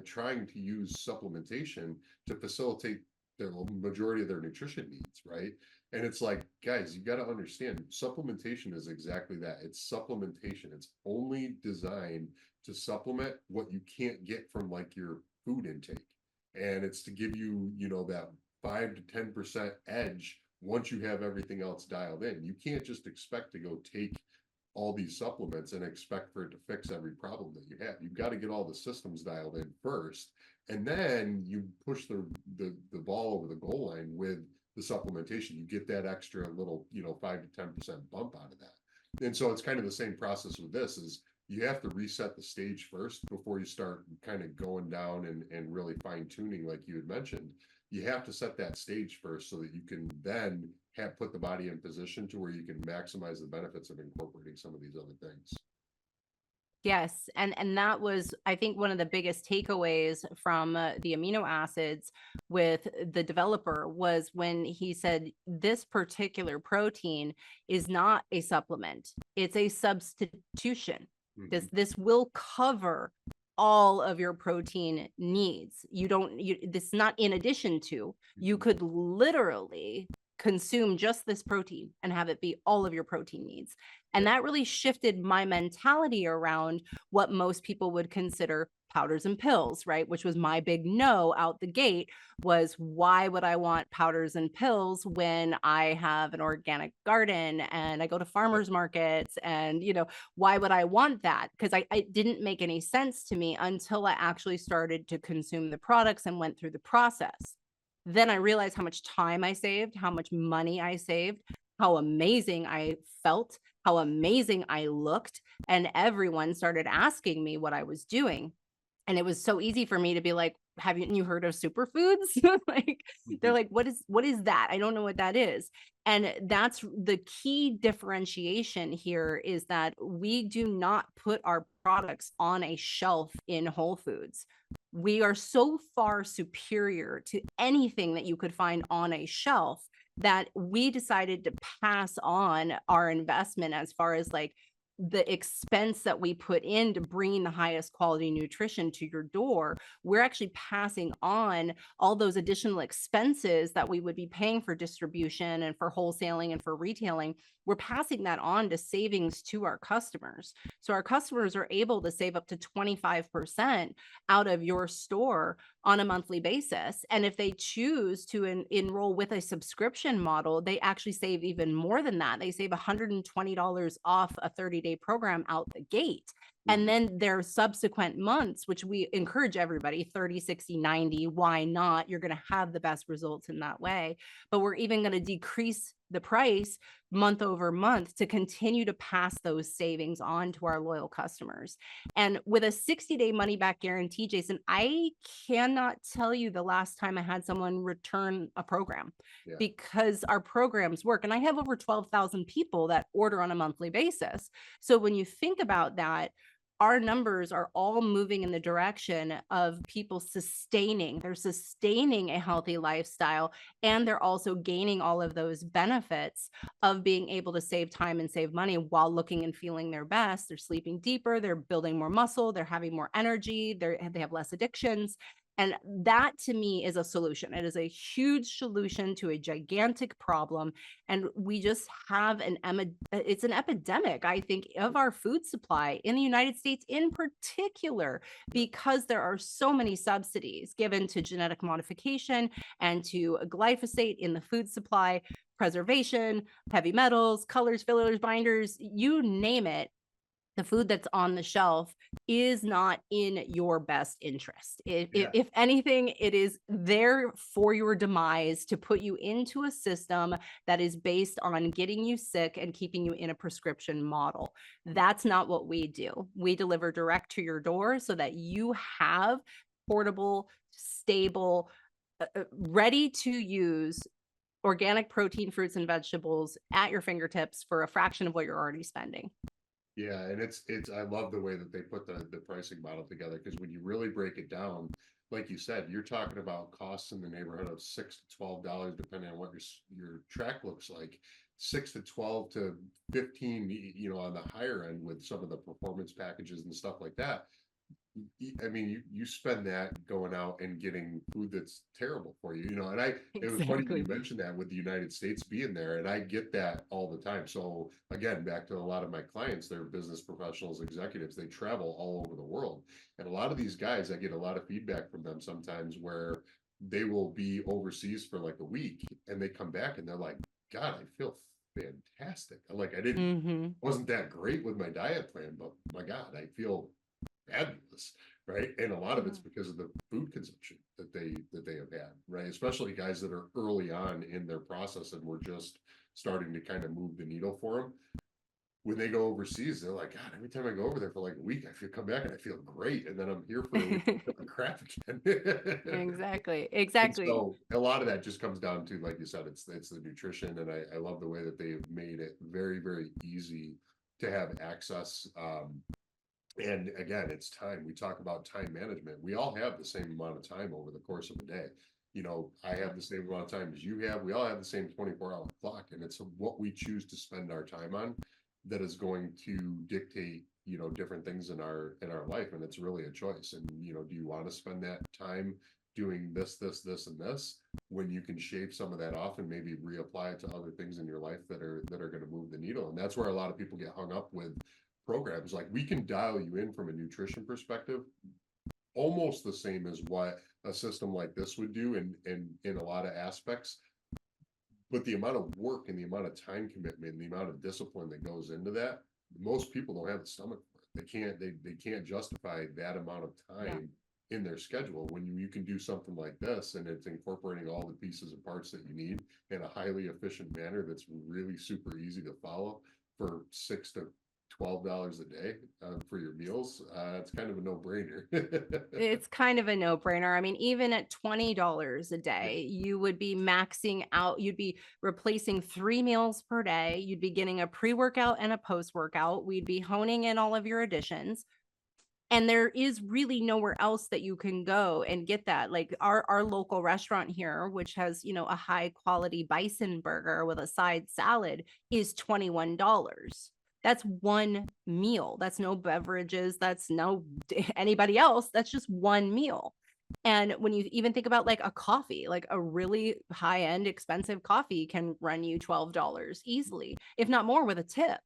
trying to use supplementation to facilitate the majority of their nutrition needs, right? And it's like, guys, you got to understand, supplementation is exactly that. It's supplementation. It's only designed to supplement what you can't get from like your food intake. And it's to give you, you know, that 5 to 10% edge once you have everything else dialed in. You can't just expect to go take all these supplements and expect for it to fix every problem that you have. You've got to get all the systems dialed in first, and then you push the ball over the goal line with the supplementation. You get that extra little, you know, 5 to 10% bump out of that. And so it's kind of the same process with this, is you have to reset the stage first before you start kind of going down and really fine tuning, like you had mentioned. You have to set that stage first so that you can then put the body in position to where you can maximize the benefits of incorporating some of these other things. Yes, and that was, I think, one of the biggest takeaways from the amino acids with the developer was when he said this particular protein is not a supplement, it's a substitution. Mm-hmm. This will cover all of your protein needs. This is not in addition to. You Mm-hmm. could literally consume just this protein and have it be all of your protein needs. And that really shifted my mentality around what most people would consider powders and pills, right? Which was my big no out the gate, was why would I want powders and pills when I have an organic garden and I go to farmers markets, and, you know, why would I want that? Because it didn't make any sense to me until I actually started to consume the products and went through the process. Then I realized how much time I saved, how much money I saved, how amazing I felt, how amazing I looked. And everyone started asking me what I was doing. And it was so easy for me to be like, haven't you heard of superfoods? Like, they're Mm-hmm. like, what is that? I don't know what that is. And that's the key differentiation here, is that we do not put our products on a shelf in Whole Foods. We are so far superior to anything that you could find on a shelf that we decided to pass on our investment, as far as like the expense that we put into bringing the highest quality nutrition to your door. We're actually passing on all those additional expenses that we would be paying for distribution and for wholesaling and for retailing. We're passing that on to savings to our customers. So our customers are able to save up to 25% out of your store on a monthly basis. And if they choose to enroll with a subscription model, they actually save even more than that. They save $120 off a 30-day program out the gate. And then their subsequent months, which we encourage everybody, 30, 60, 90, why not? You're going to have the best results in that way. But we're even going to decrease the price month over month to continue to pass those savings on to our loyal customers. And with a 60-day money back guarantee, Jason, I cannot tell you the last time I had someone return a program, Yeah. because our programs work. And I have over 12,000 people that order on a monthly basis. So when you think about that, our numbers are all moving in the direction of people they're sustaining a healthy lifestyle, and they're also gaining all of those benefits of being able to save time and save money while looking and feeling their best. They're sleeping deeper, they're building more muscle, they're having more energy, they have less addictions. And that to me is a solution. It is a huge solution to a gigantic problem. And we just have it's an epidemic, I think, of our food supply in the United States in particular, because there are so many subsidies given to genetic modification and to glyphosate in the food supply, preservation, heavy metals, colors, fillers, binders, you name it. the food that's on the shelf is not in your best interest. If anything, it is there for your demise to put you into a system that is based on getting you sick and keeping you in a prescription model. That's not what we do. We deliver direct to your door so that you have portable, stable, ready to use organic protein, fruits, and vegetables at your fingertips for a fraction of what you're already spending. Yeah, and I love the way that they put the pricing model together, because when you really break it down, like you said, you're talking about costs in the neighborhood of $6 to $12, depending on what your track looks like. 6 to 12 to 15, on the higher end with some of the performance packages and stuff like that. I mean, you spend that going out and getting food that's terrible for you, and it was funny you mentioned that with the United States being there, and I get that all the time. So again, back to a lot of my clients, they're business professionals, executives, they travel all over the world. And a lot of these guys, I get a lot of feedback from them sometimes where they will be overseas for like a week and they come back and they're like, God, I feel fantastic. Like wasn't that great with my diet plan, but my God, I feel fabulous, right? And a lot of it's because of the food consumption that they have had, right? Especially guys that are early on in their process and we're just starting to kind of move the needle for them. When they go overseas, they're like, God, every time I go over there for like a week, come back and I feel great, and then I'm here for a week and crap again. Exactly. And so a lot of that just comes down to, like you said, it's the nutrition, and I love the way that they've made it very, very easy to have access. And again, it's time. We talk about time management. We all have the same amount of time over the course of a day. I have the same amount of time as you have. We all have the same 24-hour clock, and it's what we choose to spend our time on that is going to dictate, different things in our life. And it's really a choice. And, do you want to spend that time doing this, and this, when you can shave some of that off and maybe reapply it to other things in your life that are going to move the needle? And that's where a lot of people get hung up with programs. Like, we can dial you in from a nutrition perspective almost the same as what a system like this would do in a lot of aspects, but the amount of work and the amount of time commitment and the amount of discipline that goes into that, most people don't have the stomach for it. They can't justify that amount of time in their schedule when you can do something like this, and it's incorporating all the pieces and parts that you need in a highly efficient manner that's really super easy to follow for $6 to $12 a day for your meals. It's kind of a no-brainer. It's kind of a no-brainer. I mean, even at $20 a day, you would be maxing out. You'd be replacing 3 meals per day. You'd be getting a pre-workout and a post-workout. We'd be honing in all of your additions. And there is really nowhere else that you can go and get that. Like our local restaurant here, which has, a high quality bison burger with a side salad, is $21. That's one meal. That's no beverages. That's no anybody else. That's just one meal. And when you even think about like a coffee, like a really high end expensive coffee can run you $12 easily, if not more, with a tip.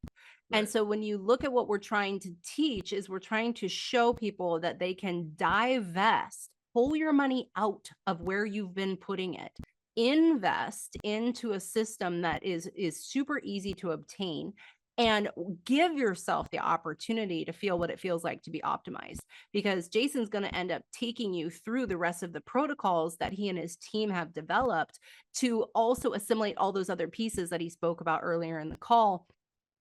And so when you look at what we're trying to teach, is we're trying to show people that they can divest, pull your money out of where you've been putting it, invest into a system that is super easy to obtain, and give yourself the opportunity to feel what it feels like to be optimized. Because Jason's going to end up taking you through the rest of the protocols that he and his team have developed to also assimilate all those other pieces that he spoke about earlier in the call,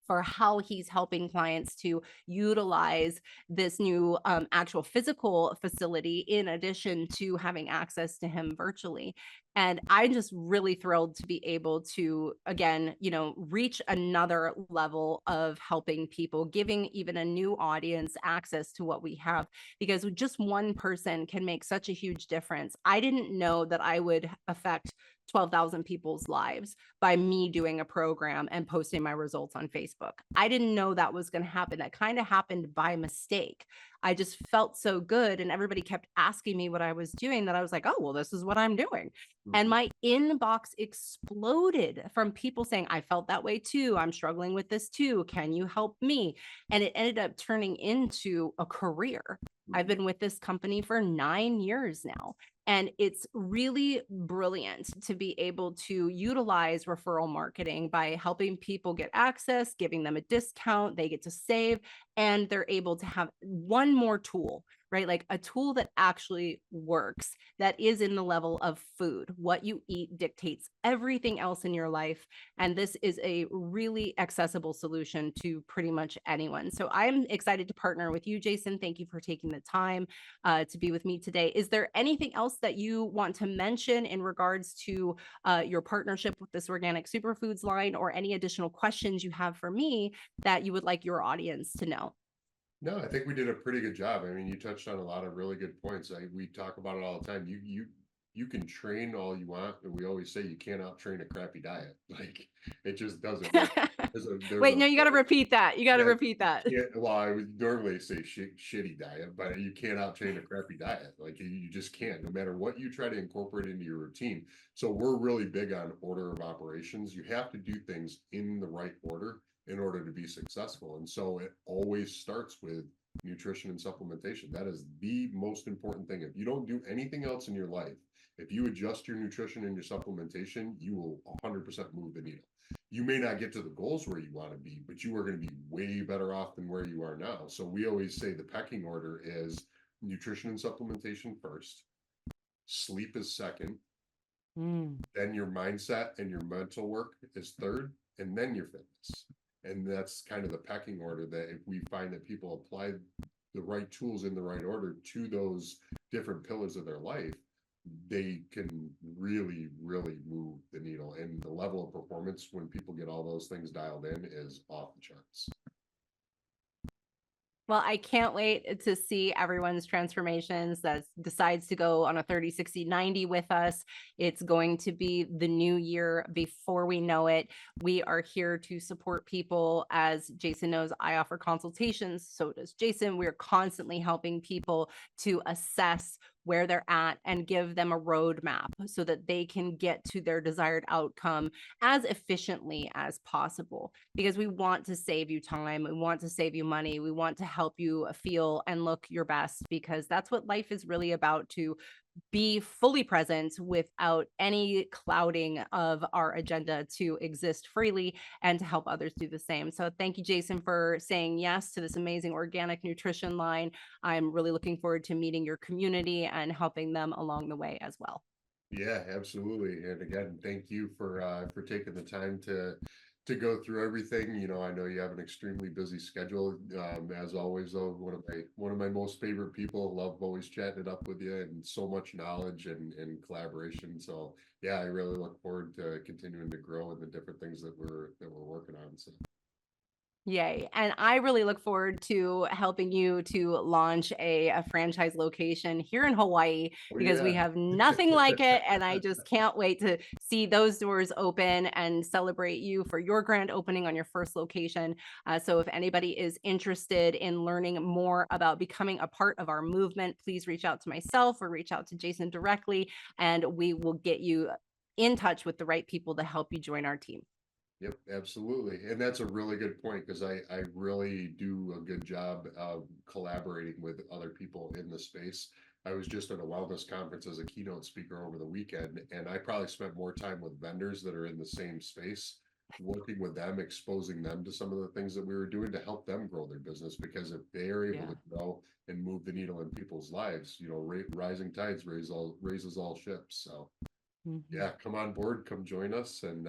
for how he's helping clients to utilize this new actual physical facility in addition to having access to him virtually. And I'm just really thrilled to be able to, again, reach another level of helping people, giving even a new audience access to what we have, because just one person can make such a huge difference. I didn't know that I would affect 12,000 people's lives by me doing a program and posting my results on Facebook. I didn't know that was going to happen. That kind of happened by mistake. I just felt so good, and everybody kept asking me what I was doing, that I was like, oh, well, this is what I'm doing. And my inbox exploded from people saying, I felt that way too. I'm struggling with this too. Can you help me? And it ended up turning into a career. I've been with this company for 9 years now. And it's really brilliant to be able to utilize referral marketing by helping people get access, giving them a discount, they get to save. and they're able to have one more tool, right? Like a tool that actually works, that is in the level of food. What you eat dictates everything else in your life. And this is a really accessible solution to pretty much anyone. So I'm excited to partner with you, Jason. Thank you for taking the time to be with me today. Is there anything else that you want to mention in regards to your partnership with this organic superfoods line, or any additional questions you have for me that you would like your audience to know? No, I think we did a pretty good job. I mean, you touched on a lot of really good points. We talk about it all the time. You can train all you want, and we always say you can't out train a crappy diet. Like it just doesn't work. There's Wait, a no, you got to repeat that. You got to Yeah, repeat that. you can't. Well, I would normally say shitty diet, but you can't out train a crappy diet. Like you just can't, no matter what you try to incorporate into your routine. So we're really big on order of operations. You have to do things in the right order in order to be successful. And so it always starts with nutrition and supplementation. That is the most important thing. If you don't do anything else in your life, if you adjust your nutrition and your supplementation, you will 100% move the needle. You may not get to the goals where you want to be, but you are going to be way better off than where you are now. So we always say the pecking order is nutrition and supplementation first, sleep is second, then your mindset and your mental work is third, and then your fitness. And that's kind of the pecking order, that if we find that people apply the right tools in the right order to those different pillars of their life, they can really, really move the needle. And the level of performance when people get all those things dialed in is off the charts. Well, I can't wait to see everyone's transformations that decides to go on a 30, 60, 90 with us. It's going to be the new year before we know it. We are here to support people. As Jason knows, I offer consultations. So does Jason. We're constantly helping people to assess where they're at and give them a roadmap so that they can get to their desired outcome as efficiently as possible, because we want to save you time. We want to save you money. We want to help you feel and look your best, because that's what life is really about, to be fully present without any clouding of our agenda, to exist freely and to help others do the same. So thank you, Jason, for saying yes to this amazing organic nutrition line. I'm really looking forward to meeting your community and helping them along the way as well. Yeah, absolutely. And again, thank you for taking the time to go through everything. You know, I know you have an extremely busy schedule. As always, though, one of my most favorite people. Love always chatting it up with you, and so much knowledge and collaboration. So yeah, I really look forward to continuing to grow in the different things that we're working on. So Yay. And I really look forward to helping you to launch a franchise location here in Hawaii, oh because we yeah. have nothing like it. And I just can't wait to see those doors open and celebrate you for your grand opening on your first location. So if anybody is interested in learning more about becoming a part of our movement, please reach out to myself or reach out to Jason directly, and we will get you in touch with the right people to help you join our team. Yep, absolutely. And that's a really good point, because I really do a good job of collaborating with other people in the space. I was just at a wellness conference as a keynote speaker over the weekend, and I probably spent more time with vendors that are in the same space, working with them, exposing them to some of the things that we were doing to help them grow their business. Because if they are able to grow and move the needle in people's lives, you know, rising tides raises all ships. So yeah, come on board, come join us, and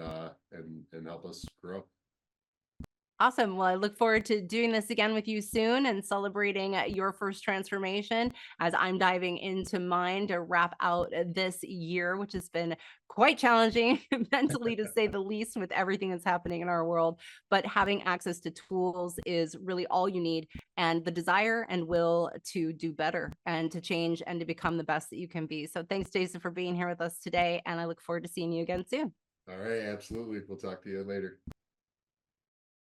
help us grow. Awesome. Well, I look forward to doing this again with you soon and celebrating your first transformation, as I'm diving into mine to wrap out this year, which has been quite challenging mentally, to say the least, with everything that's happening in our world. But having access to tools is really all you need, and the desire and will to do better and to change and to become the best that you can be. So thanks, Jason, for being here with us today. And I look forward to seeing you again soon. All right, absolutely. We'll talk to you later.